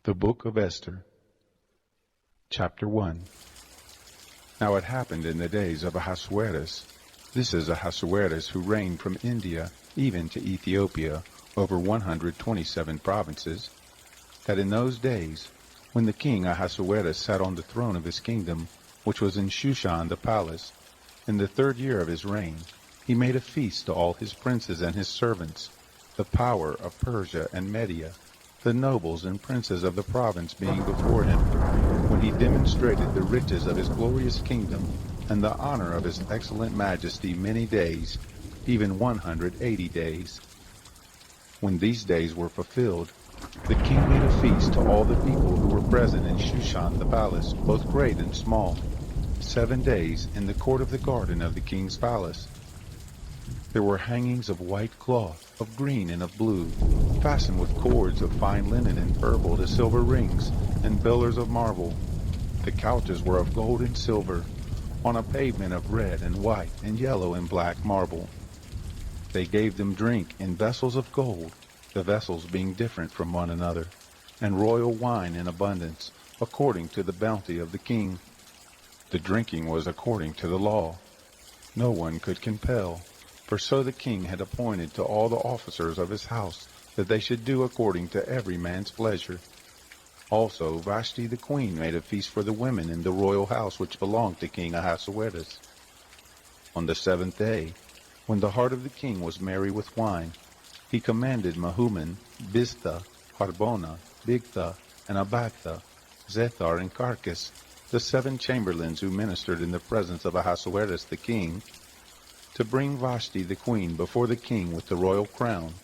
The Book of Esther, Chapter 1. Now it happened in the days of Ahasuerus, this is Ahasuerus who reigned from India even to Ethiopia, over 127 provinces, that in those days, when the king Ahasuerus sat on the throne of his kingdom, which was in Shushan the palace, in the 3rd year of his reign, he made a feast to all his princes and his servants, the power of Persia and Media, the nobles and princes of the province being before him, when he demonstrated the riches of his glorious kingdom and the honor of his excellent majesty many days, even 180 days. When these days were fulfilled, the king made a feast to all the people who were present in Shushan the palace, both great and small, 7 days in the court of the garden of the king's palace. There were hangings of white cloth, of green and of blue, fastened with cords of fine linen and purple to silver rings and pillars of marble. The couches were of gold and silver, on a pavement of red and white and yellow and black marble. They gave them drink in vessels of gold, the vessels being different from one another, and royal wine in abundance, according to the bounty of the king. The drinking was according to the law. No one could compel, for so the king had appointed to all the officers of his house, that they should do according to every man's pleasure. Also Vashti the queen made a feast for the women in the royal house which belonged to King Ahasuerus. On the 7th day, when the heart of the king was merry with wine, he commanded Mehuman, Biztha, Harbona, Bigtha, and Abagtha, Zethar, and Carcas, the 7 chamberlains who ministered in the presence of Ahasuerus the king, to bring Vashti the queen before the king with the royal crown,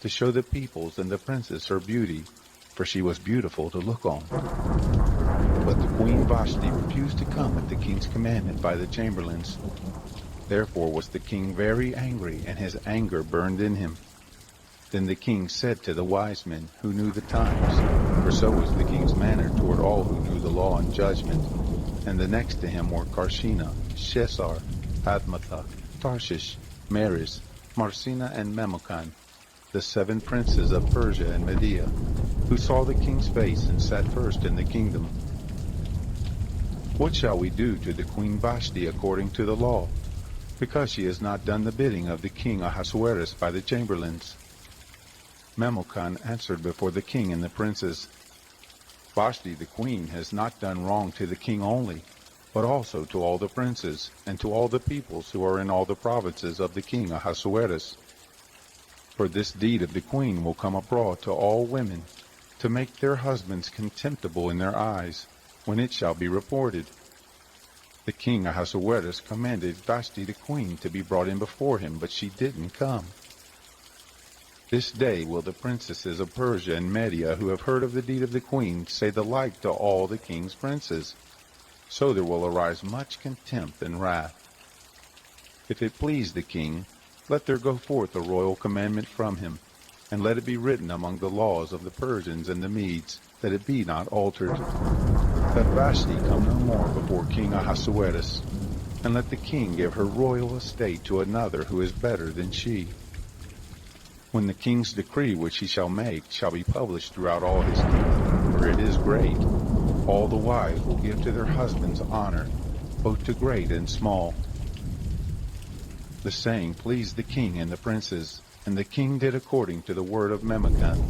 to show the peoples and the princes her beauty, for she was beautiful to look on. But the queen Vashti refused to come at the king's commandment by the chamberlains. Therefore was the king very angry, and his anger burned in him. Then the king said to the wise men who knew the times, for so was the king's manner toward all who knew the law and judgment, and the next to him were Carshena, Shesar, Admatha, Tarshish, Meres, Marsina, and Memucan, the 7 princes of Persia and Media, who saw the king's face and sat first in the kingdom. What shall we do to the queen Vashti according to the law, because she has not done the bidding of the king Ahasuerus by the chamberlains? Memucan answered before the king and the princes, Vashti the queen has not done wrong to the king only, but also to all the princes, and to all the peoples who are in all the provinces of the king Ahasuerus. For this deed of the queen will come abroad to all women, to make their husbands contemptible in their eyes, when it shall be reported. The king Ahasuerus commanded Vashti the queen to be brought in before him, but she didn't come. This day will the princesses of Persia and Media who have heard of the deed of the queen say the like to all the king's princes. So there will arise much contempt and wrath. If it please the king, let there go forth a royal commandment from him, and let it be written among the laws of the Persians and the Medes, that it be not altered. Let Vashti come no more before King Ahasuerus, and let the king give her royal estate to another who is better than she. When the king's decree which he shall make shall be published throughout all his kingdom, for it is great, all the wives will give to their husbands honor, both to great and small. The saying pleased the king and the princes, and the king did according to the word of Memucan,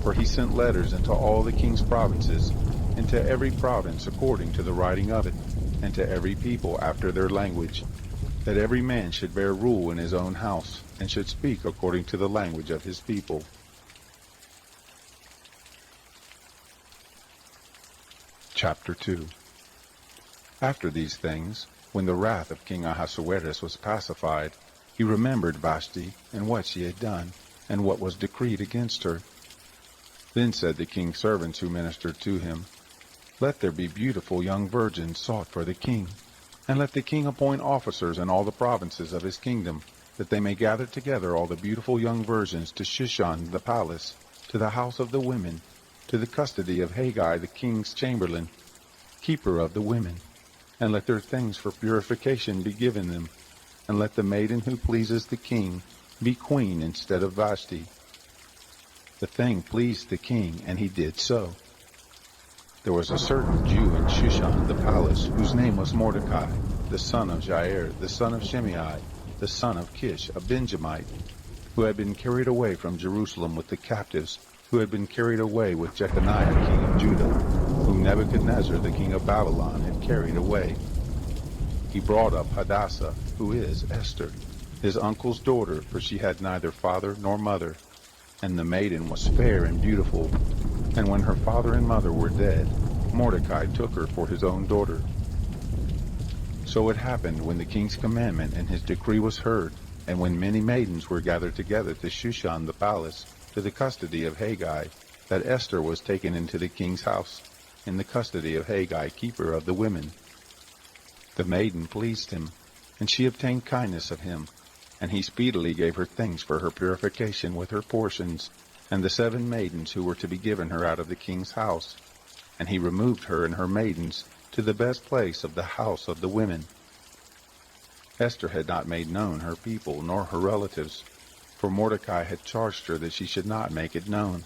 for he sent letters into all the king's provinces, and to every province according to the writing of it, and to every people after their language, that every man should bear rule in his own house, and should speak according to the language of his people. Chapter 2. After these things, when the wrath of King Ahasuerus was pacified, he remembered Vashti, and what she had done, and what was decreed against her. Then said the king's servants who ministered to him, Let there be beautiful young virgins sought for the king, and let the king appoint officers in all the provinces of his kingdom, that they may gather together all the beautiful young virgins to Shushan the palace, to the house of the women, to the custody of Haggai the king's chamberlain, keeper of the women, and let their things for purification be given them, and let the maiden who pleases the king be queen instead of Vashti. The thing pleased the king, and he did so. There was a certain Jew in Shushan the palace, whose name was Mordecai, the son of Jair, the son of Shimei, the son of Kish, a Benjamite, who had been carried away from Jerusalem with the captives, who had been carried away with Jeconiah king of Judah, whom Nebuchadnezzar the king of Babylon had carried away. He brought up Hadassah, who is Esther, his uncle's daughter, for she had neither father nor mother, and the maiden was fair and beautiful. And when her father and mother were dead, Mordecai took her for his own daughter. So it happened, when the king's commandment and his decree was heard, and when many maidens were gathered together to Shushan the palace, to the custody of Haggai, that Esther was taken into the king's house, in the custody of Haggai, keeper of the women. The maiden pleased him, and she obtained kindness of him, and he speedily gave her things for her purification with her portions, and the 7 maidens who were to be given her out of the king's house. And he removed her and her maidens to the best place of the house of the women. Esther had not made known her people nor her relatives, for Mordecai had charged her that she should not make it known.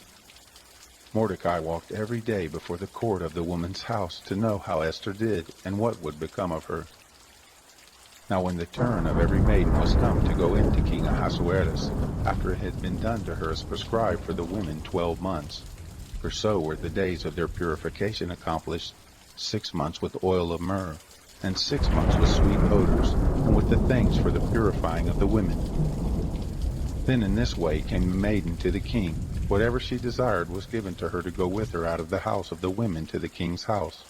Mordecai walked every day before the court of the woman's house to know how Esther did and what would become of her. Now when the turn of every maiden was come to go in to King Ahasuerus, after it had been done to her as prescribed for the women 12 months, for so were the days of their purification accomplished, 6 months with oil of myrrh, and 6 months with sweet odors, and with the things for the purifying of the women. Then in this way came the maiden to the king. Whatever she desired was given to her to go with her out of the house of the women to the king's house.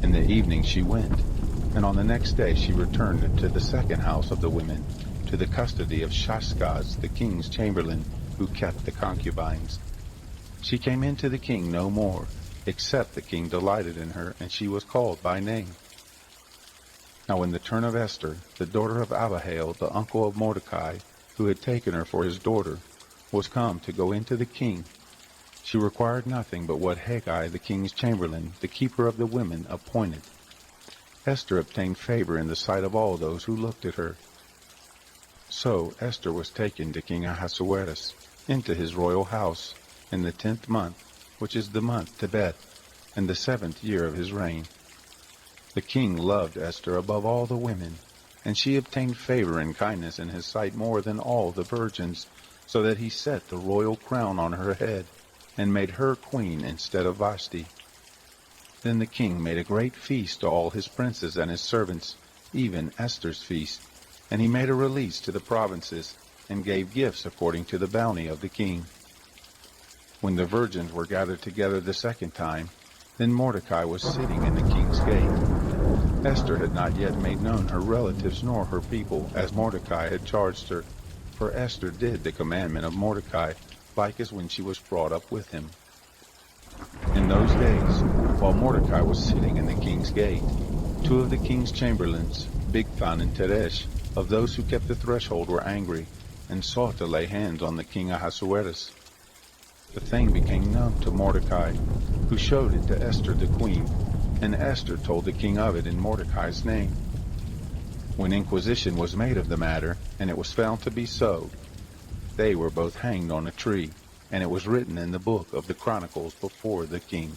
In the evening she went, and on the next day she returned into the second house of the women, to the custody of Shashgaz, the king's chamberlain, who kept the concubines. She came in to the king no more, except the king delighted in her, and she was called by name. Now when the turn of Esther, the daughter of Abihail, the uncle of Mordecai, who had taken her for his daughter, was come to go into the king, she required nothing but what Haggai, the king's chamberlain, the keeper of the women, appointed. Esther obtained favor in the sight of all those who looked at her. So Esther was taken to King Ahasuerus into his royal house in the 10th month, which is the month Tebeth, in the 7th year of his reign. The king loved Esther above all the women, and she obtained favor and kindness in his sight more than all the virgins, so that he set the royal crown on her head, and made her queen instead of Vashti. Then the king made a great feast to all his princes and his servants, even Esther's feast, and he made a release to the provinces, and gave gifts according to the bounty of the king. When the virgins were gathered together the second time, then Mordecai was sitting in the king's gate. Esther had not yet made known her relatives nor her people, as Mordecai had charged her, for Esther did the commandment of Mordecai, like as when she was brought up with him. In those days, while Mordecai was sitting in the king's gate, 2 of the king's chamberlains, Bigthan and Teresh, of those who kept the threshold, were angry, and sought to lay hands on the king Ahasuerus. The thing became known to Mordecai, who showed it to Esther the queen, and Esther told the king of it in Mordecai's name. When inquisition was made of the matter, and it was found to be so, they were both hanged on a tree, and it was written in the book of the Chronicles before the king.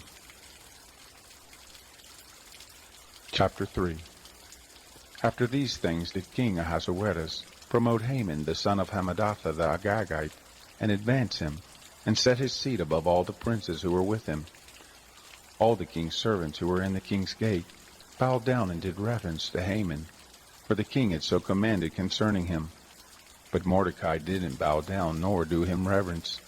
Chapter 3. After these things did King Ahasuerus promote Haman the son of Hammedatha the Agagite, and advance him, and set his seat above all the princes who were with him. All the king's servants who were in the king's gate bowed down and did reverence to Haman, for the king had so commanded concerning him. But Mordecai didn't bow down nor do him reverence.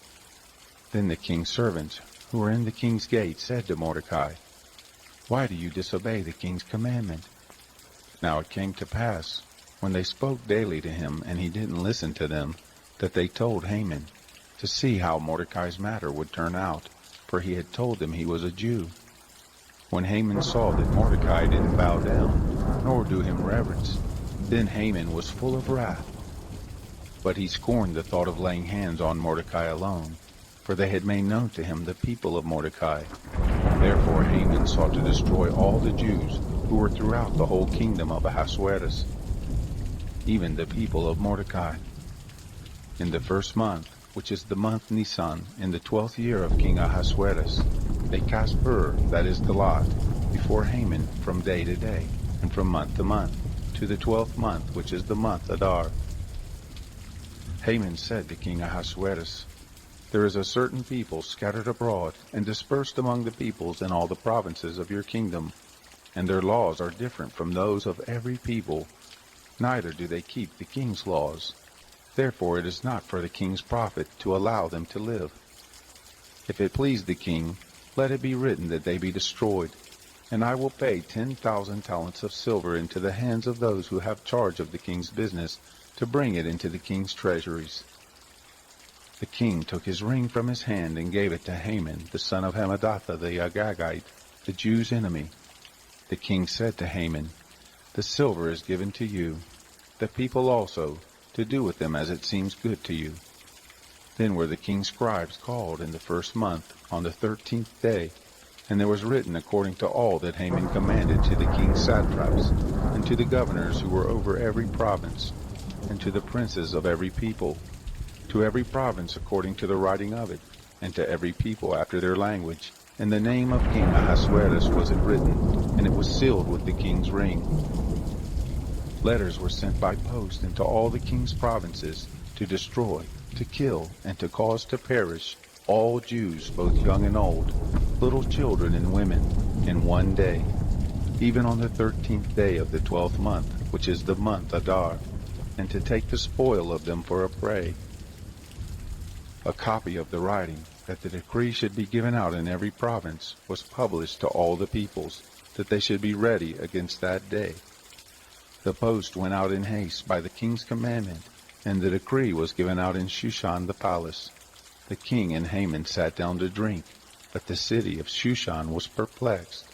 Then the king's servants, who were in the king's gate, said to Mordecai, "Why do you disobey the king's commandment?" Now it came to pass, when they spoke daily to him, and he didn't listen to them, that they told Haman, to see how Mordecai's matter would turn out, for he had told them he was a Jew. When Haman saw that Mordecai didn't bow down, nor do him reverence, then Haman was full of wrath. But he scorned the thought of laying hands on Mordecai alone, for they had made known to him the people of Mordecai. Therefore Haman sought to destroy all the Jews who were throughout the whole kingdom of Ahasuerus, even the people of Mordecai. In the 1st month, which is the month Nisan, in the 12th year of King Ahasuerus, they cast that is the lot, before Haman from day to day, and from month to month, to the 12th month, which is the month Adar. Haman said to King Ahasuerus, "There is a certain people scattered abroad and dispersed among the peoples in all the provinces of your kingdom, and their laws are different from those of every people, neither do they keep the king's laws. Therefore it is not for the king's profit to allow them to live. If it please the king, let it be written that they be destroyed, and I will pay 10,000 talents of silver into the hands of those who have charge of the king's business, to bring it into the king's treasuries." The king took his ring from his hand and gave it to Haman, the son of Hammedatha the Agagite, the Jews' enemy. The king said to Haman, "The silver is given to you, the people also, to do with them as it seems good to you." Then were the king's scribes called in the 1st month, on the 13th day, and there was written according to all that Haman commanded to the king's satraps, and to the governors who were over every province, and to the princes of every people, to every province according to the writing of it, and to every people after their language. In the name of King Ahasuerus was it written, and it was sealed with the king's ring. Letters were sent by post into all the king's provinces, to destroy, to kill, and to cause to perish all Jews, both young and old, little children and women, in one day, even on the 13th day of the 12th month, which is the month Adar, and to take the spoil of them for a prey. A copy of the writing, that the decree should be given out in every province, was published to all the peoples, that they should be ready against that day. The post went out in haste by the king's commandment, and the decree was given out in Shushan the palace. The king and Haman sat down to drink, but the city of Shushan was perplexed.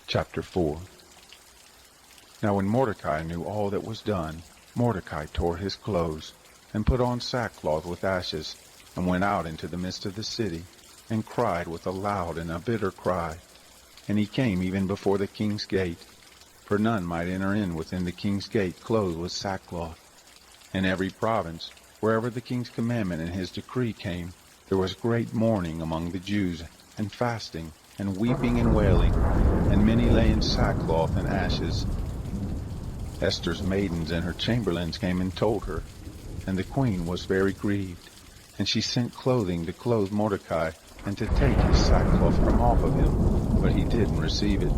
Chapter 4. Now when Mordecai knew all that was done, Mordecai tore his clothes, and put on sackcloth with ashes, and went out into the midst of the city, and cried with a loud and a bitter cry. And he came even before the king's gate, for none might enter in within the king's gate clothed with sackcloth. In every province, wherever the king's commandment and his decree came, there was great mourning among the Jews, and fasting, and weeping and wailing, and many lay in sackcloth and ashes. Esther's maidens and her chamberlains came and told her, and the queen was very grieved, and she sent clothing to clothe Mordecai, and to take his sackcloth from off of him, but he didn't receive it.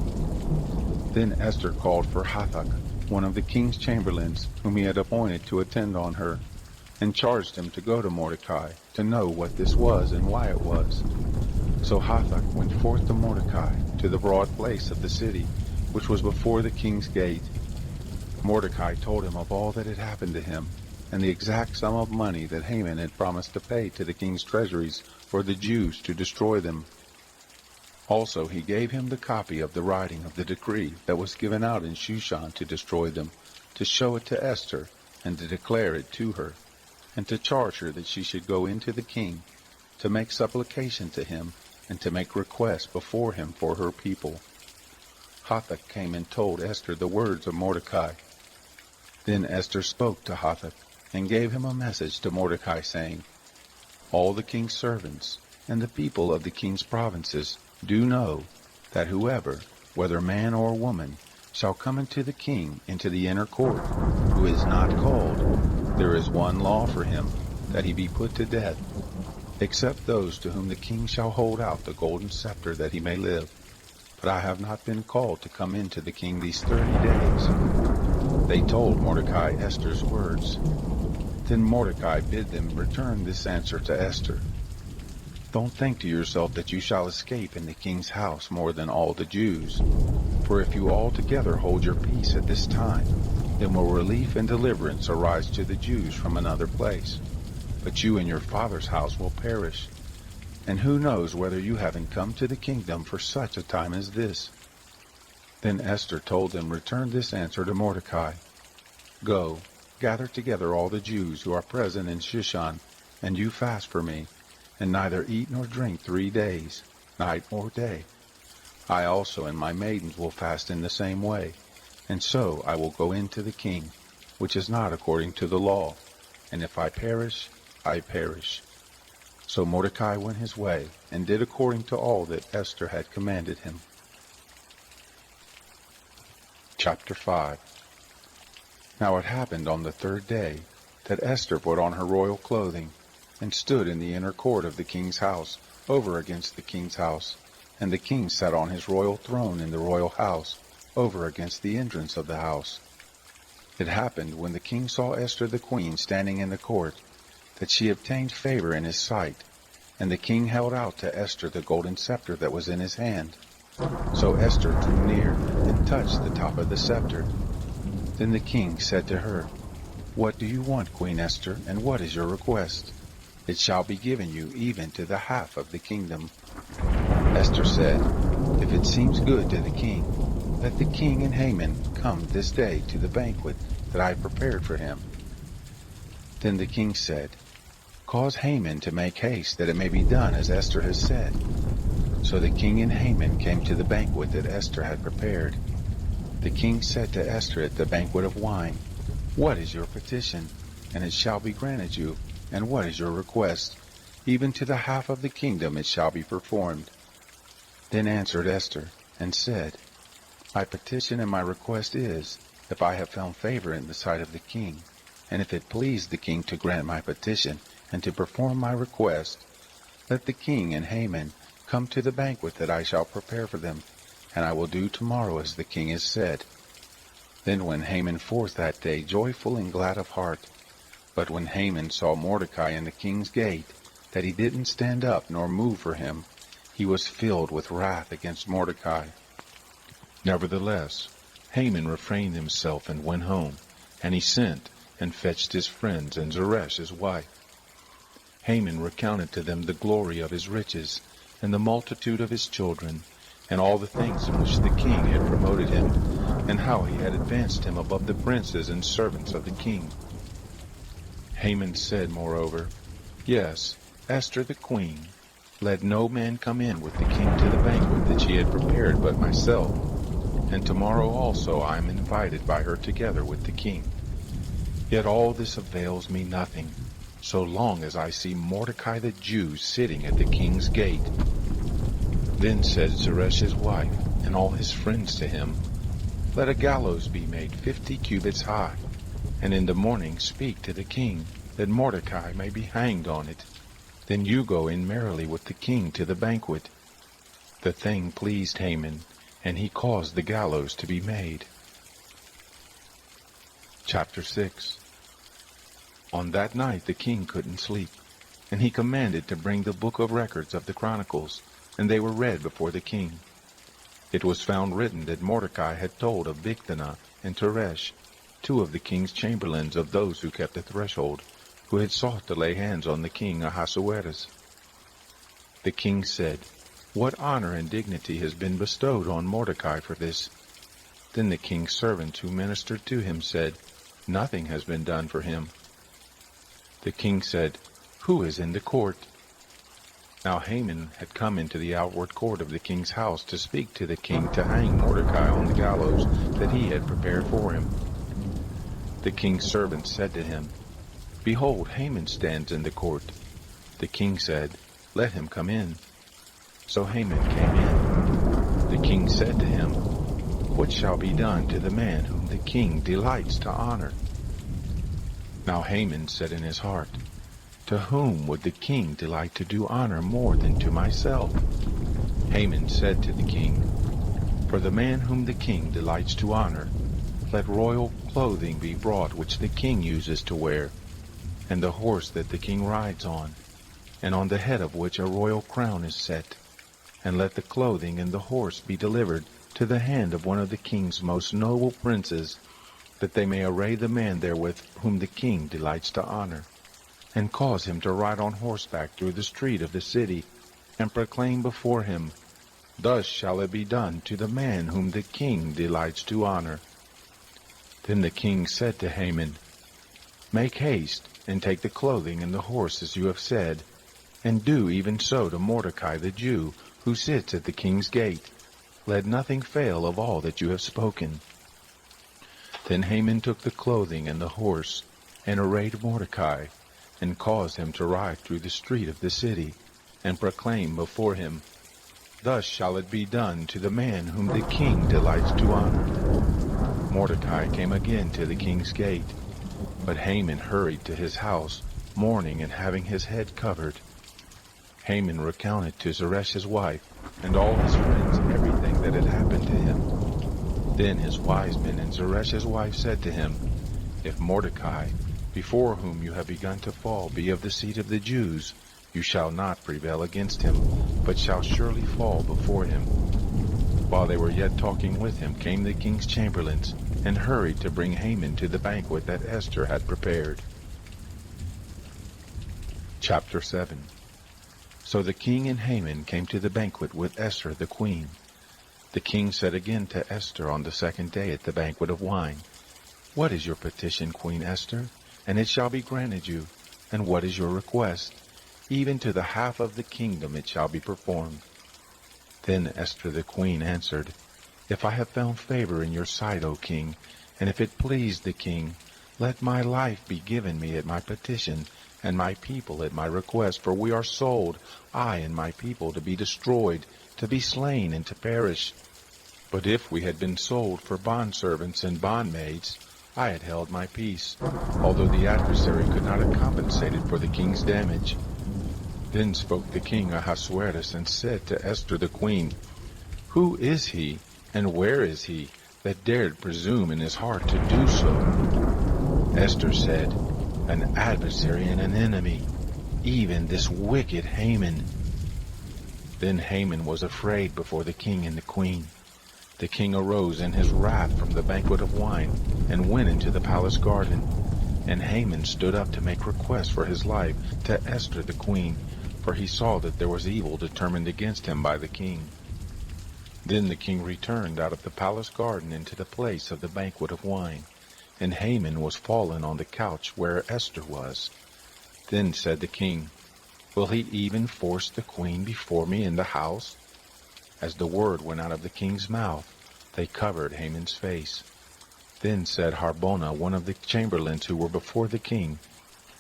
Then Esther called for Hathach, one of the king's chamberlains, whom he had appointed to attend on her, and charged him to go to Mordecai, to know what this was and why it was. So Hathach went forth to Mordecai, to the broad place of the city, which was before the king's gate. Mordecai told him of all that had happened to him, and the exact sum of money that Haman had promised to pay to the king's treasuries for the Jews to destroy them. Also he gave him the copy of the writing of the decree that was given out in Shushan to destroy them, to show it to Esther, and to declare it to her, and to charge her that she should go into the king, to make supplication to him, and to make request before him for her people. Hathach came and told Esther the words of Mordecai. Then Esther spoke to Hathach, and gave him a message to Mordecai, saying, "All the king's servants, and the people of the king's provinces, do know that whoever, whether man or woman, shall come into the king into the inner court, who is not called, there is one law for him, that he be put to death, except those to whom the king shall hold out the golden scepter that he may live. But I have not been called to come into the king these 30 days. They told Mordecai Esther's words. Then Mordecai bid them return this answer to Esther. Don't think to yourself that you shall escape in the king's house more than all the Jews. For if you altogether hold your peace at this time, then will relief and deliverance arise to the Jews from another place. But you and your father's house will perish. And who knows whether you haven't come to the kingdom for such a time as this?" Then Esther told them, "Return this answer to Mordecai. Go, gather together all the Jews who are present in Shushan, and you fast for me, and neither eat nor drink 3 days, night or day. I also and my maidens will fast in the same way, and so I will go into the king, which is not according to the law, and if I perish, I perish." So Mordecai went his way, and did according to all that Esther had commanded him. Chapter 5. Now it happened on the third day that Esther put on her royal clothing, and stood in the inner court of the king's house, over against the king's house. And the king sat on his royal throne in the royal house, over against the entrance of the house. It happened, when the king saw Esther the queen standing in the court, that she obtained favor in his sight. And the king held out to Esther the golden scepter that was in his hand. So Esther drew near, and touched the top of the scepter. Then the king said to her, "What do you want, Queen Esther, and what is your request? It shall be given you even to the half of the kingdom." Esther said, "If it seems good to the king, let the king and Haman come this day to the banquet that I have prepared for him." Then the king said, "Cause Haman to make haste, that it may be done as Esther has said." So the king and Haman came to the banquet that Esther had prepared. The king said to Esther at the banquet of wine, "What is your petition? And it shall be granted you. And what is your request? Even to the half of the kingdom it shall be performed." Then answered Esther, and said, "My petition and my request is, if I have found favor in the sight of the king, and if it please the king to grant my petition, and to perform my request, let the king and Haman come to the banquet that I shall prepare for them, and I will do tomorrow as the king has said." Then went Haman forth that day joyful and glad of heart. But when Haman saw Mordecai in the king's gate, that he didn't stand up nor move for him, he was filled with wrath against Mordecai. Nevertheless, Haman refrained himself and went home, and he sent and fetched his friends and Zeresh his wife. Haman recounted to them the glory of his riches, and the multitude of his children, and all the things in which the king had promoted him, and how he had advanced him above the princes and servants of the king. Haman said, moreover, "Yes, Esther the queen, let no man come in with the king to the banquet that she had prepared but myself, and tomorrow also I am invited by her together with the king. Yet all this avails me nothing, so long as I see Mordecai the Jew sitting at the king's gate." Then said Zeresh his wife, and all his friends to him, "Let a gallows be made 50 cubits high, and in the morning speak to the king, that Mordecai may be hanged on it. Then you go in merrily with the king to the banquet." The thing pleased Haman, and he caused the gallows to be made. Chapter 6. On that night the king couldn't sleep, and he commanded to bring the book of records of the Chronicles, and they were read before the king. It was found written that Mordecai had told of Bigthana and Teresh, two of the king's chamberlains of those who kept the threshold, who had sought to lay hands on the king Ahasuerus. The king said, "What honor and dignity has been bestowed on Mordecai for this?" Then the king's servants who ministered to him said, "Nothing has been done for him." The king said, "Who is in the court?" Now Haman had come into the outward court of the king's house to speak to the king to hang Mordecai on the gallows that he had prepared for him. The king's servants said to him, "Behold, Haman stands in the court." The king said, "Let him come in." So Haman came in. The king said to him, "What shall be done to the man whom the king delights to honor?" Now Haman said in his heart, "To whom would the king delight to do honor more than to myself?" Haman said to the king, "For the man whom the king delights to honor, let royal clothing be brought which the king uses to wear, and the horse that the king rides on, and on the head of which a royal crown is set, and let the clothing and the horse be delivered to the hand of one of the king's most noble princes, that they may array the man therewith whom the king delights to honor, and cause him to ride on horseback through the street of the city, and proclaim before him, 'Thus shall it be done to the man whom the king delights to honor.'" Then the king said to Haman, "Make haste, and take the clothing and the horse as you have said, and do even so to Mordecai the Jew, who sits at the king's gate. Let nothing fail of all that you have spoken." Then Haman took the clothing and the horse, and arrayed Mordecai, and caused him to ride through the street of the city, and proclaim before him, "Thus shall it be done to the man whom the king delights to honor." Mordecai came again to the king's gate, but Haman hurried to his house, mourning and having his head covered. Haman recounted to Zeresh's wife and all his friends everything that had happened to him. Then his wise men and Zeresh's wife said to him, "If Mordecai, before whom you have begun to fall, be of the seed of the Jews, you shall not prevail against him, but shall surely fall before him." While they were yet talking with him, came the king's chamberlains, and hurried to bring Haman to the banquet that Esther had prepared. Chapter 7. So the king and Haman came to the banquet with Esther the queen. The king said again to Esther on the second day at the banquet of wine, "What is your petition, Queen Esther? And it shall be granted you. And what is your request? Even to the half of the kingdom it shall be performed." Then Esther the queen answered, "If I have found favor in your sight, O king, and if it please the king, let my life be given me at my petition, and my people at my request, for we are sold, I and my people, to be destroyed, to be slain, and to perish. But if we had been sold for bondservants and bondmaids, I had held my peace, although the adversary could not have compensated for the king's damage." Then spoke the king Ahasuerus and said to Esther the queen, "Who is he, and where is he, that dared presume in his heart to do so?" Esther said, "An adversary and an enemy, even this wicked Haman." Then Haman was afraid before the king and the queen. The king arose in his wrath from the banquet of wine, and went into the palace garden. And Haman stood up to make request for his life to Esther the queen, for he saw that there was evil determined against him by the king. Then the king returned out of the palace garden into the place of the banquet of wine, and Haman was fallen on the couch where Esther was. Then said the king, "Will he even force the queen before me in the house?" As the word went out of the king's mouth, they covered Haman's face. Then said Harbona, one of the chamberlains who were before the king,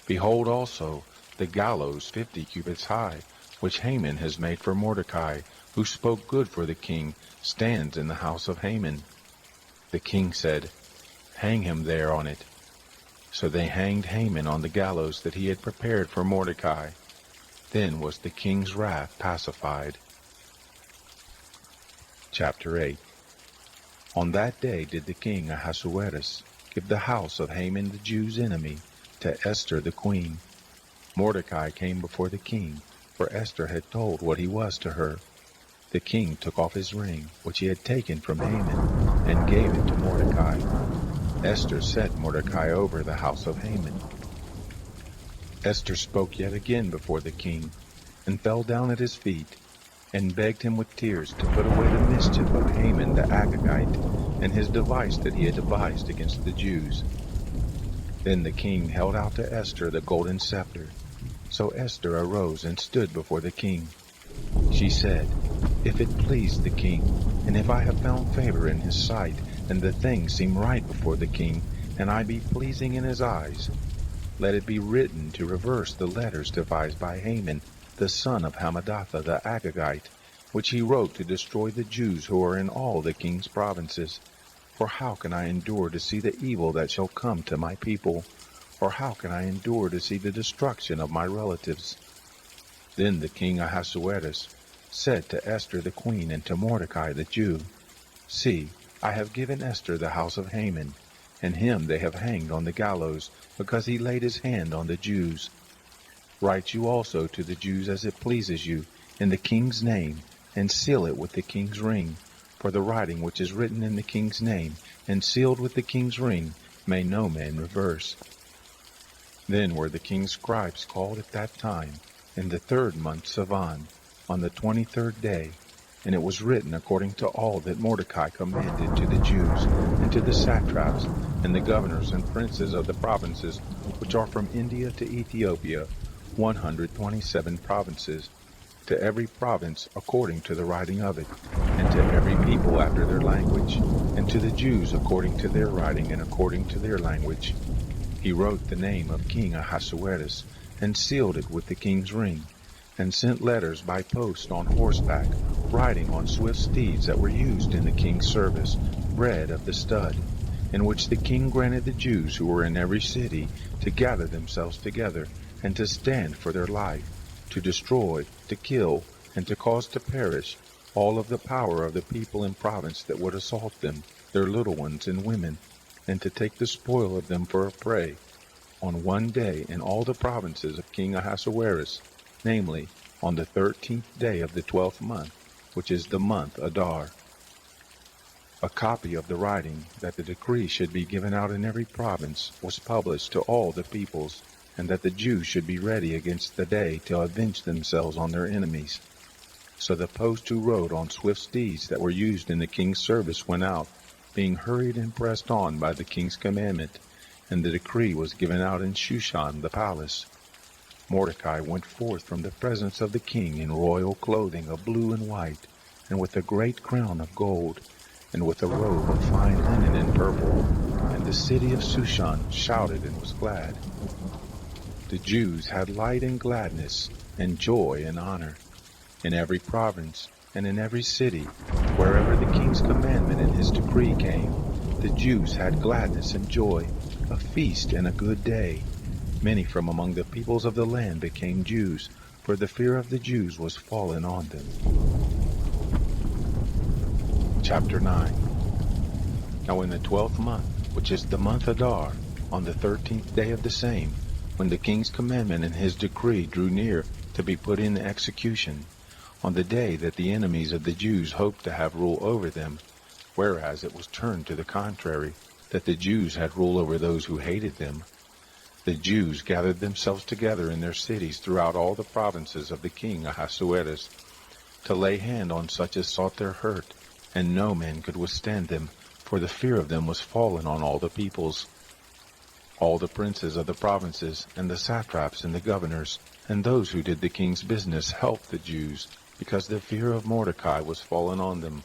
"Behold also the gallows 50 cubits high, which Haman has made for Mordecai, who spoke good for the king, stands in the house of Haman." The king said, "Hang him there on it." So they hanged Haman on the gallows that he had prepared for Mordecai. Then was the king's wrath pacified. Chapter 8. On that day did the king Ahasuerus give the house of Haman the Jew's enemy to Esther the queen. Mordecai came before the king, for Esther had told what he was to her. The king took off his ring, which he had taken from Haman, and gave it to Mordecai. Esther set Mordecai over the house of Haman. Esther spoke yet again before the king, and fell down at his feet, and begged him with tears to put away the mischief of Haman the Agagite, and his device that he had devised against the Jews. Then the king held out to Esther the golden scepter. So Esther arose and stood before the king. She said, "If it please the king, and if I have found favor in his sight, and the thing seem right before the king, and I be pleasing in his eyes, let it be written to reverse the letters devised by Haman, the son of Hammedatha the Agagite, which he wrote to destroy the Jews who are in all the king's provinces. For how can I endure to see the evil that shall come to my people? Or how can I endure to see the destruction of my relatives?" Then the king Ahasuerus said to Esther the queen and to Mordecai the Jew, "See, I have given Esther the house of Haman, and him they have hanged on the gallows, because he laid his hand on the Jews. Write you also to the Jews as it pleases you, in the king's name, and seal it with the king's ring. For the writing which is written in the king's name, and sealed with the king's ring, may no man reverse." Then were the king's scribes called at that time, in the 3rd month Sivan, on the 23rd day, and it was written according to all that Mordecai commanded to the Jews, and to the satraps, and the governors and princes of the provinces which are from India to Ethiopia, 127 provinces, to every province according to the writing of it, and to every people after their language, and to the Jews according to their writing and according to their language. He wrote the name of King Ahasuerus, and sealed it with the king's ring, and sent letters by post on horseback, riding on swift steeds that were used in the king's service, bred of the stud, in which the king granted the Jews who were in every city to gather themselves together, and to stand for their life, to destroy, to kill, and to cause to perish all of the power of the people and province that would assault them, their little ones and women, and to take the spoil of them for a prey, on one day in all the provinces of King Ahasuerus, namely, on the 13th day of the 12th month, which is the month Adar. A copy of the writing, that the decree should be given out in every province, was published to all the peoples, and that the Jews should be ready against the day to avenge themselves on their enemies. So the post who rode on swift steeds that were used in the king's service went out, being hurried and pressed on by the king's commandment, and the decree was given out in Shushan the palace. Mordecai went forth from the presence of the king in royal clothing of blue and white, and with a great crown of gold, and with a robe of fine linen and purple, and the city of Shushan shouted and was glad. The Jews had light and gladness, and joy and honor. In every province, and in every city, wherever the king's commandment and his decree came, the Jews had gladness and joy, a feast and a good day. Many from among the peoples of the land became Jews, for the fear of the Jews was fallen on them. Chapter 9. Now in the 12th month, which is the month Adar, on the 13th day of the same, when the king's commandment and his decree drew near to be put in execution, on the day that the enemies of the Jews hoped to have rule over them, whereas it was turned to the contrary, that the Jews had rule over those who hated them, the Jews gathered themselves together in their cities throughout all the provinces of the king Ahasuerus, to lay hand on such as sought their hurt, and no man could withstand them, for the fear of them was fallen on all the peoples. All the princes of the provinces, and the satraps and the governors, and those who did the king's business helped the Jews, because the fear of Mordecai was fallen on them.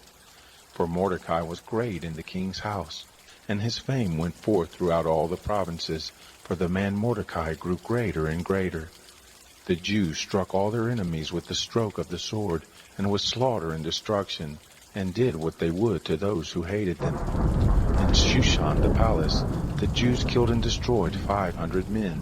For Mordecai was great in the king's house, and his fame went forth throughout all the provinces, for the man Mordecai grew greater and greater. The Jews struck all their enemies with the stroke of the sword, and with slaughter and destruction, and did what they would to those who hated them. In Shushan the palace, the Jews killed and destroyed 500 men,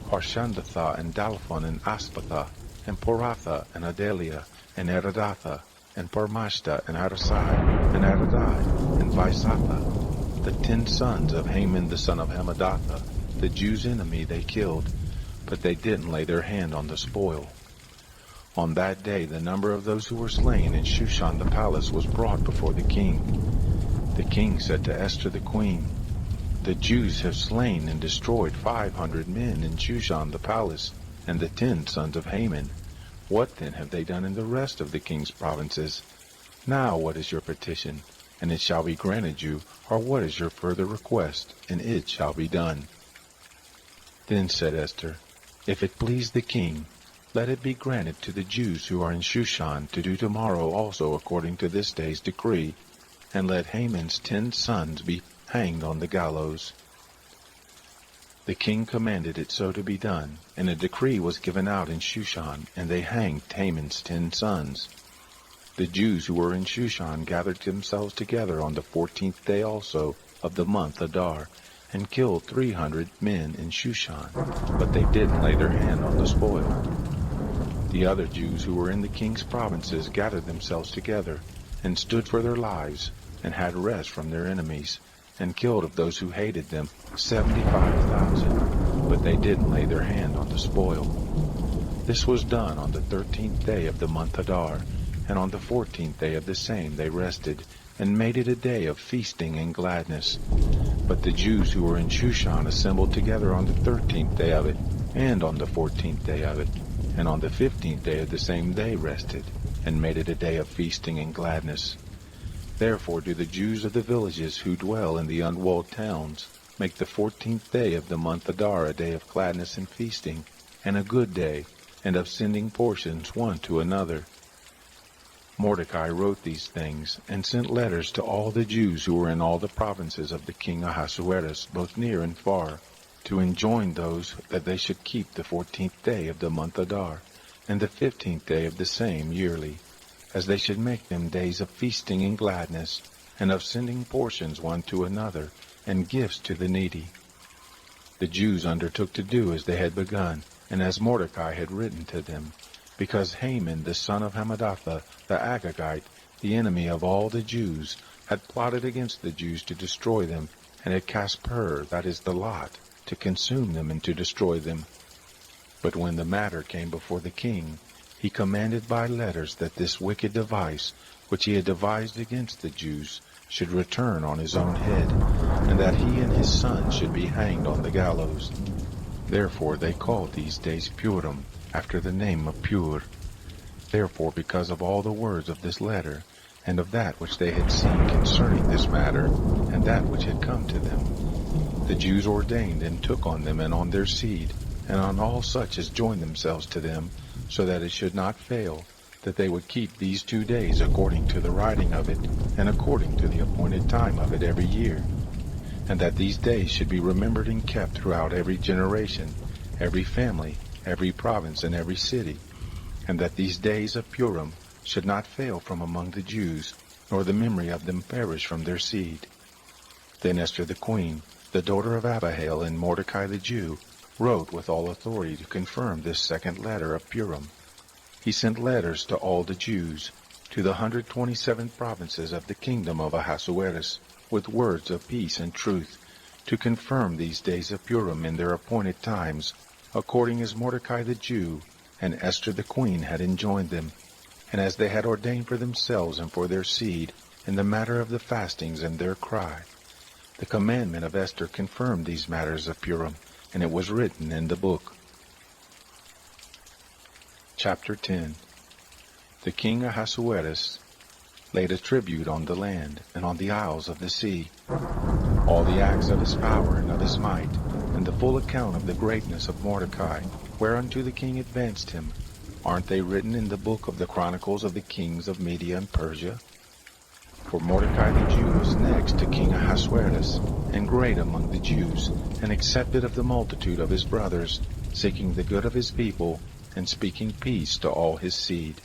Parshandatha and Dalphon and Aspatha, and Poratha and Adelia, and Eridatha, and Parmashta, and Arasai, and Aradai, and Vaisatha, the 10 sons of Haman the son of Hammedatha, the Jews' enemy, they killed, but they didn't lay their hand on the spoil. On that day the number of those who were slain in Shushan the palace was brought before the king. The king said to Esther the queen, "The Jews have slain and destroyed 500 men in Shushan the palace, and the 10 sons of Haman. What then have they done in the rest of the king's provinces? Now what is your petition? And it shall be granted you, or what is your further request? And it shall be done." Then said Esther, "If it please the king, let it be granted to the Jews who are in Shushan to do tomorrow also according to this day's decree, and let Haman's 10 sons be hanged on the gallows." The king commanded it so to be done, and a decree was given out in Shushan, and they hanged Haman's 10 sons. The Jews who were in Shushan gathered themselves together on the 14th day also of the month Adar, and killed 300 men in Shushan, but they didn't lay their hand on the spoil. The other Jews who were in the king's provinces gathered themselves together, and stood for their lives, and had rest from their enemies, and killed of those who hated them 75,000, but they didn't lay their hand on the spoil. This was done on the 13th day of the month Adar, and on the 14th day of the same they rested, and made it a day of feasting and gladness. But the Jews who were in Shushan assembled together on the 13th day of it, and on the 14th day of it, and on the 15th day of the same day rested, and made it a day of feasting and gladness. Therefore do the Jews of the villages who dwell in the unwalled towns make the 14th day of the month Adar a day of gladness and feasting, and a good day, and of sending portions one to another. Mordecai wrote these things, and sent letters to all the Jews who were in all the provinces of the king Ahasuerus, both near and far, to enjoin those that they should keep the 14th day of the month Adar, and the 15th day of the same yearly, as they should make them days of feasting and gladness, and of sending portions one to another, and gifts to the needy. The Jews undertook to do as they had begun, and as Mordecai had written to them, because Haman the son of Hammedatha the Agagite, the enemy of all the Jews, had plotted against the Jews to destroy them, and had cast pur, that is the lot, to consume them and to destroy them. But when the matter came before the king, he commanded by letters that this wicked device, which he had devised against the Jews, should return on his own head, and that he and his son should be hanged on the gallows. Therefore they called these days Purim, after the name of Pur. Therefore, because of all the words of this letter, and of that which they had seen concerning this matter, and that which had come to them, the Jews ordained and took on them and on their seed, and on all such as joined themselves to them, so that it should not fail, that they would keep these 2 days according to the writing of it, and according to the appointed time of it every year, and that these days should be remembered and kept throughout every generation, every family, every province, and every city, and that these days of Purim should not fail from among the Jews, nor the memory of them perish from their seed. Then Esther the queen, the daughter of Abihail, and Mordecai the Jew, wrote with all authority to confirm this second letter of Purim. He sent letters to all the Jews, to the 127 provinces of the kingdom of Ahasuerus, with words of peace and truth, to confirm these days of Purim in their appointed times, according as Mordecai the Jew and Esther the queen had enjoined them, and as they had ordained for themselves and for their seed, in the matter of the fastings and their cry. The commandment of Esther confirmed these matters of Purim, and it was written in the book. Chapter 10. The king Ahasuerus laid a tribute on the land and on the isles of the sea, all the acts of his power and of his might, and the full account of the greatness of Mordecai, whereunto the king advanced him. Aren't they written in the book of the Chronicles of the kings of Media and Persia? For Mordecai the Jew was next to King Ahasuerus, and great among the Jews, and accepted of the multitude of his brothers, seeking the good of his people, and speaking peace to all his seed.